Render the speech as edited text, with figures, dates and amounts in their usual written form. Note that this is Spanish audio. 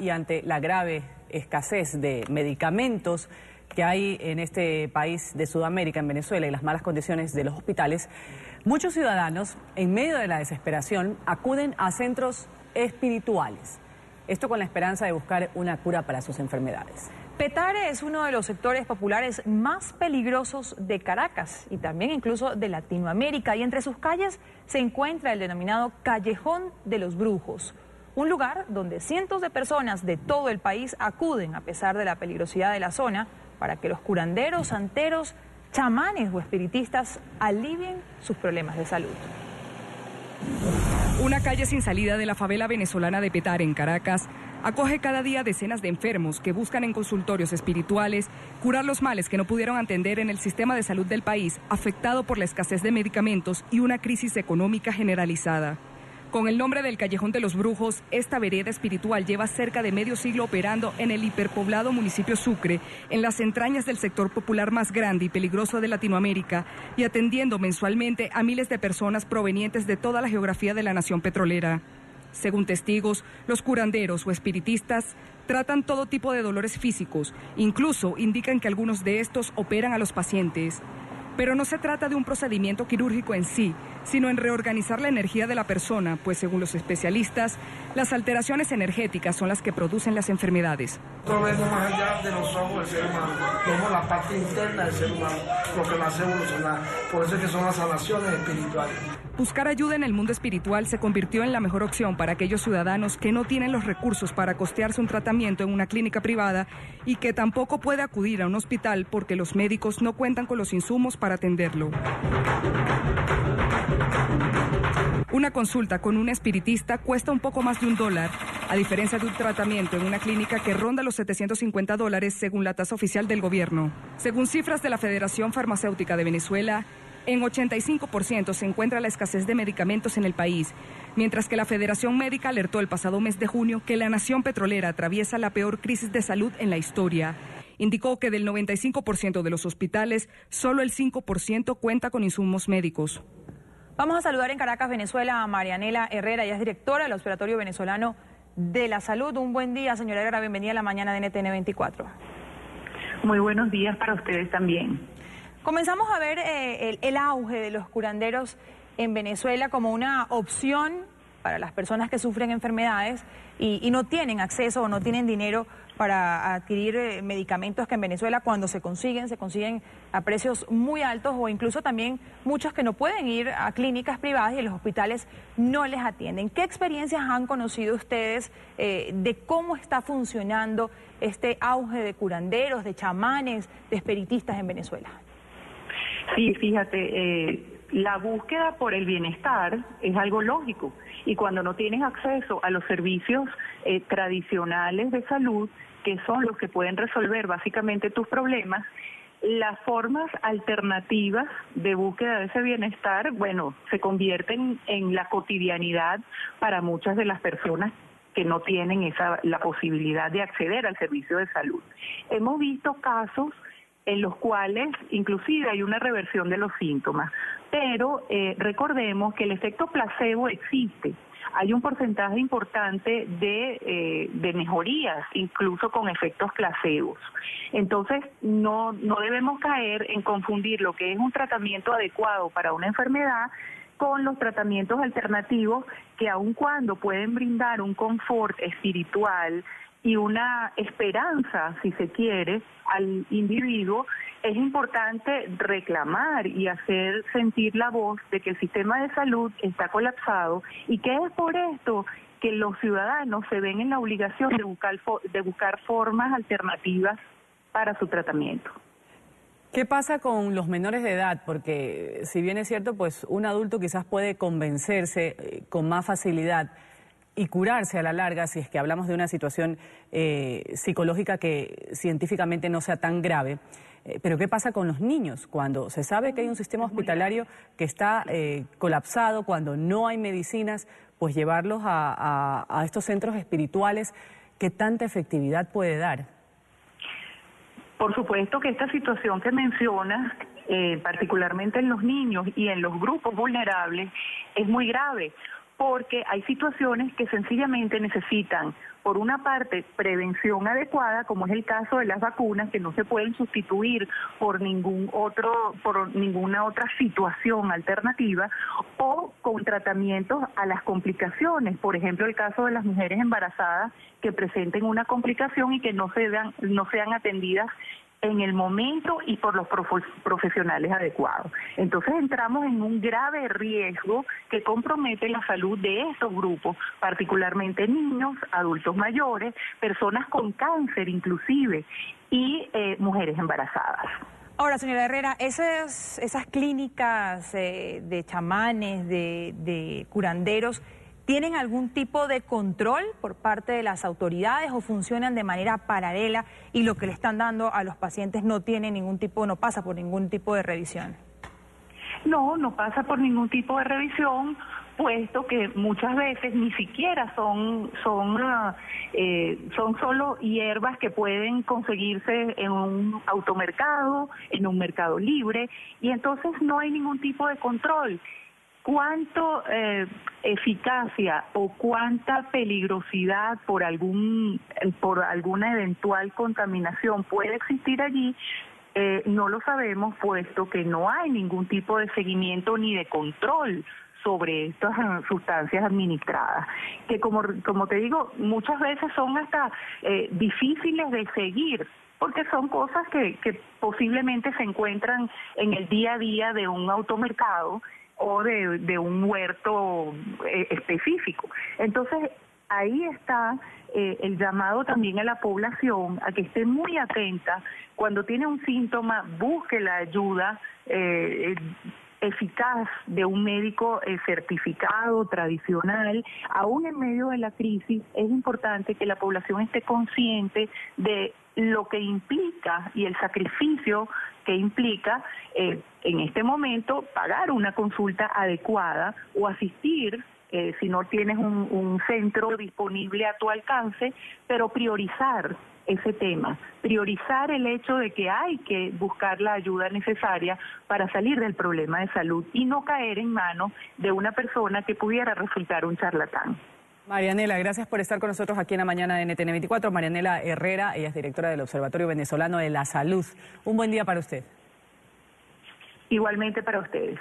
y ante la grave escasez de medicamentos que hay en este país de Sudamérica, en Venezuela, y las malas condiciones de los hospitales, muchos ciudadanos, en medio de la desesperación, acuden a centros espirituales. Esto con la esperanza de buscar una cura para sus enfermedades. Petare es uno de los sectores populares más peligrosos de Caracas y también incluso de Latinoamérica. Y entre sus calles se encuentra el denominado Callejón de los Brujos, un lugar donde cientos de personas de todo el país acuden a pesar de la peligrosidad de la zona para que los curanderos, santeros, chamanes o espiritistas alivien sus problemas de salud. Una calle sin salida de la favela venezolana de Petare, en Caracas, acoge cada día decenas de enfermos que buscan en consultorios espirituales curar los males que no pudieron atender en el sistema de salud del país, afectado por la escasez de medicamentos y una crisis económica generalizada. Con el nombre del Callejón de los Brujos, esta vereda espiritual lleva cerca de medio siglo operando en el hiperpoblado municipio Sucre, en las entrañas del sector popular más grande y peligroso de Latinoamérica, y atendiendo mensualmente a miles de personas provenientes de toda la geografía de la nación petrolera. Según testigos, los curanderos o espiritistas tratan todo tipo de dolores físicos, incluso indican que algunos de estos operan a los pacientes. Pero no se trata de un procedimiento quirúrgico en sí, sino en reorganizar la energía de la persona, pues según los especialistas, las alteraciones energéticas son las que producen las enfermedades. Todo es más allá de los ojos del ser humano, vemos la parte interna del ser humano, lo que lo hace evolucionar. Por eso es que son las sanaciones espirituales. Buscar ayuda en el mundo espiritual se convirtió en la mejor opción para aquellos ciudadanos que no tienen los recursos para costearse un tratamiento en una clínica privada y que tampoco puede acudir a un hospital porque los médicos no cuentan con los insumos para atenderlo. Una consulta con un espiritista cuesta un poco más de $1, a diferencia de un tratamiento en una clínica que ronda los $750 según la tasa oficial del gobierno. Según cifras de la Federación Farmacéutica de Venezuela, en 85% se encuentra la escasez de medicamentos en el país, mientras que la Federación Médica alertó el pasado mes de junio que la nación petrolera atraviesa la peor crisis de salud en la historia. Indicó que del 95% de los hospitales, solo el 5% cuenta con insumos médicos. Vamos a saludar en Caracas, Venezuela, a Marianela Herrera. Ella es directora del Observatorio Venezolano de la Salud. Un buen día, señora Herrera. Bienvenida a la mañana de NTN 24. Muy buenos días para ustedes también. Comenzamos a ver el auge de los curanderos en Venezuela como una opción para las personas que sufren enfermedades y no tienen acceso o no tienen dinero para adquirir medicamentos que en Venezuela cuando se consiguen a precios muy altos, o incluso también muchos que no pueden ir a clínicas privadas y en los hospitales no les atienden. ¿Qué experiencias han conocido ustedes de cómo está funcionando este auge de curanderos, de chamanes, de espiritistas en Venezuela? Sí, fíjate, la búsqueda por el bienestar es algo lógico, y cuando no tienes acceso a los servicios tradicionales de salud, que son los que pueden resolver básicamente tus problemas, las formas alternativas de búsqueda de ese bienestar, bueno, se convierten en la cotidianidad para muchas de las personas que no tienen la posibilidad de acceder al servicio de salud. Hemos visto casos en los cuales inclusive hay una reversión de los síntomas, pero recordemos que el efecto placebo existe. Hay un porcentaje importante de mejorías, incluso con efectos placebos. Entonces, no debemos caer en confundir lo que es un tratamiento adecuado para una enfermedad con los tratamientos alternativos que, aun cuando pueden brindar un confort espiritual y una esperanza, si se quiere, al individuo, es importante reclamar y hacer sentir la voz de que el sistema de salud está colapsado, y que es por esto que los ciudadanos se ven en la obligación de buscar formas alternativas para su tratamiento. ¿Qué pasa con los menores de edad? Porque si bien es cierto, pues un adulto quizás puede convencerse con más facilidad y curarse a la larga si es que hablamos de una situación psicológica que científicamente no sea tan grave. Pero ¿qué pasa con los niños? Cuando se sabe que hay un sistema hospitalario que está colapsado, cuando no hay medicinas, pues llevarlos a estos centros espirituales, ¿qué tanta efectividad puede dar? Por supuesto que esta situación que mencionas, particularmente en los niños y en los grupos vulnerables, es muy grave, porque hay situaciones que sencillamente necesitan por una parte, prevención adecuada, como es el caso de las vacunas, que no se pueden sustituir por ninguna otra situación alternativa, o con tratamientos a las complicaciones, por ejemplo, el caso de las mujeres embarazadas que presenten una complicación y que no sean atendidas en el momento y por los profesionales adecuados. Entonces entramos en un grave riesgo que compromete la salud de estos grupos, particularmente niños, adultos mayores, personas con cáncer inclusive, y mujeres embarazadas. Ahora, señora Herrera, esas clínicas de chamanes, de curanderos, ¿tienen algún tipo de control por parte de las autoridades o funcionan de manera paralela y lo que le están dando a los pacientes no pasa por ningún tipo de revisión? No pasa por ningún tipo de revisión, puesto que muchas veces ni siquiera son solo hierbas que pueden conseguirse en un automercado, en un mercado libre, y entonces no hay ningún tipo de control. ¿Cuánto eficacia o cuánta peligrosidad por alguna eventual contaminación puede existir allí? No lo sabemos, puesto que no hay ningún tipo de seguimiento ni de control sobre estas sustancias administradas, que como te digo, muchas veces son hasta difíciles de seguir, porque son cosas que posiblemente se encuentran en el día a día de un automercado o de un huerto específico. Entonces, ahí está el llamado también a la población a que esté muy atenta. Cuando tiene un síntoma, busque la ayuda eficaz de un médico certificado, tradicional. Aún en medio de la crisis, es importante que la población esté consciente de lo que implica y el sacrificio que implica en este momento pagar una consulta adecuada o asistir si no tienes un centro disponible a tu alcance, pero priorizar ese tema, priorizar el hecho de que hay que buscar la ayuda necesaria para salir del problema de salud y no caer en manos de una persona que pudiera resultar un charlatán. Marianela, gracias por estar con nosotros aquí en la mañana de NTN 24. Marianela Herrera, ella es directora del Observatorio Venezolano de la Salud. Un buen día para usted. Igualmente para ustedes.